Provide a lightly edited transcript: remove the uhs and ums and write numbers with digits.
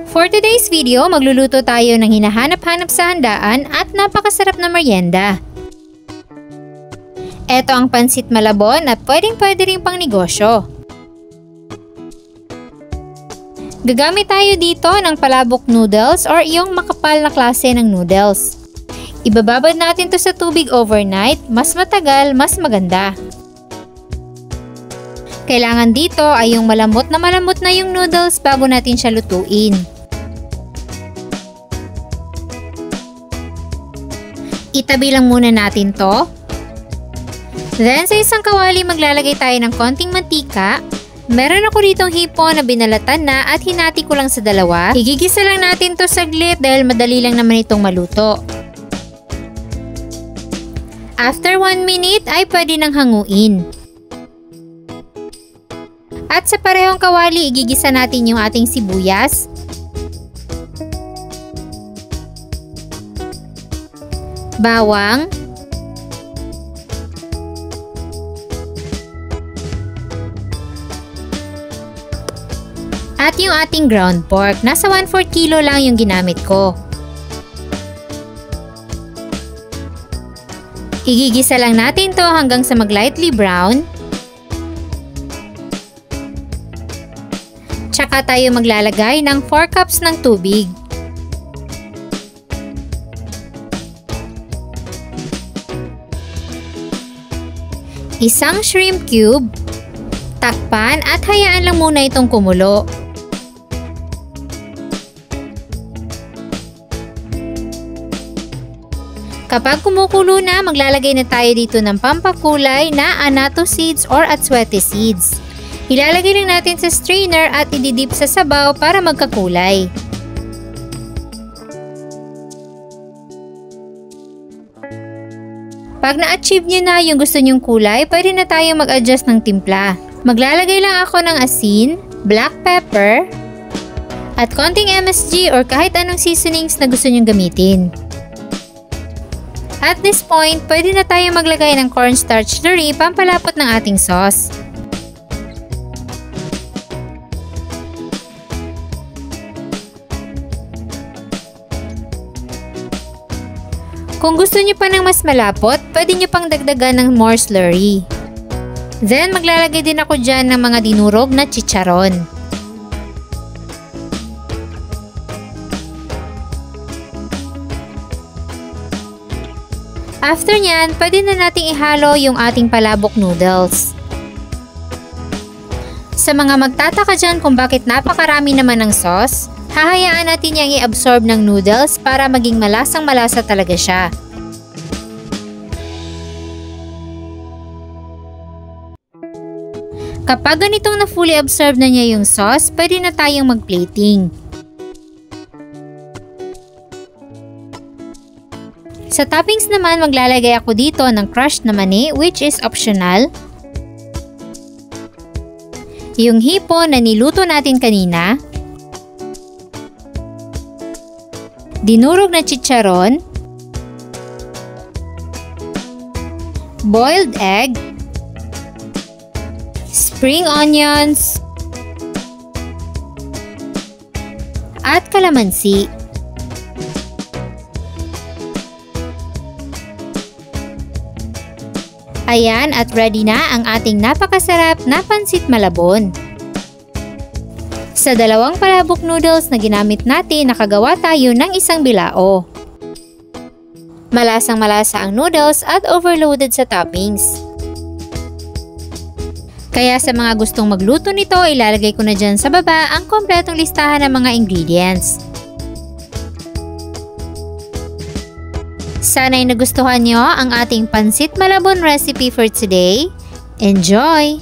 For today's video, magluluto tayo ng hinahanap-hanap sa handaan at napakasarap na merienda. Ito ang pansit malabon at pwedeng-pwede rin pang negosyo. Gagamit tayo dito ng palabok noodles or iyong makapal na klase ng noodles. Ibababad natin to sa tubig overnight, mas matagal, mas maganda. Kailangan dito ay yung malambot na yung noodles bago natin siya lutuin. Itabi lang muna natin to. Then sa isang kawali maglalagay tayo ng konting mantika. Meron ako ditong hipon na binalatan na at hinati ko lang sa dalawa. Igigisa lang natin to saglit dahil madali lang naman itong maluto. After 1 minute ay pwede nang hanguin. At sa parehong kawali igigisa natin yung ating sibuyas. Bawang, at yung ating ground pork. Nasa 1/4 kilo lang yung ginamit ko. Igigisa lang natin to hanggang sa mag-lightly brown. Tsaka tayo maglalagay ng 4 cups ng tubig. Isang shrimp cube, takpan at hayaan lang muna itong kumulo. Kapag kumukulo na, maglalagay na tayo dito ng pampakulay na annatto seeds or atswete seeds. Ilalagay lang natin sa strainer at ididip sa sabaw para magkakulay. Pag na-achieve nyo na yung gusto nyong kulay, pwede na tayo mag-adjust ng timpla. Maglalagay lang ako ng asin, black pepper, at konting MSG or kahit anong seasonings na gusto nyong gamitin. At this point, pwede na tayo maglagay ng cornstarch slurry pampalapot ng ating sauce. Kung gusto nyo pa ng mas malapot, pwede nyo pang dagdagan ng more slurry. Then, maglalagay din ako dyan ng mga dinurog na chicharon. After nyan, pwede na nating ihalo yung ating palabok noodles. Sa mga magtataka dyan kung bakit napakarami naman ng sauce, hahayaan natin niyang i-absorb ng noodles para maging malasang-malasa talaga siya. Kapag ganitong na fully absorb na niya yung sauce, pwede na tayong mag-plating. Sa toppings naman, maglalagay ako dito ng crushed na mani which is optional. Yung hipon na niluto natin kanina. Dinurog na chicharon. Boiled egg. Spring onions. At kalamansi. Ayan, at ready na ang ating napakasarap na pansit malabon. Sa dalawang palabok noodles na ginamit natin, nakagawa tayo ng isang bilao. Malasang-malasa ang noodles at overloaded sa toppings. Kaya sa mga gustong magluto nito, ilalagay ko na dyan sa baba ang kompletong listahan ng mga ingredients. Sana'y nagustuhan nyo ang ating pansit malabon recipe for today. Enjoy!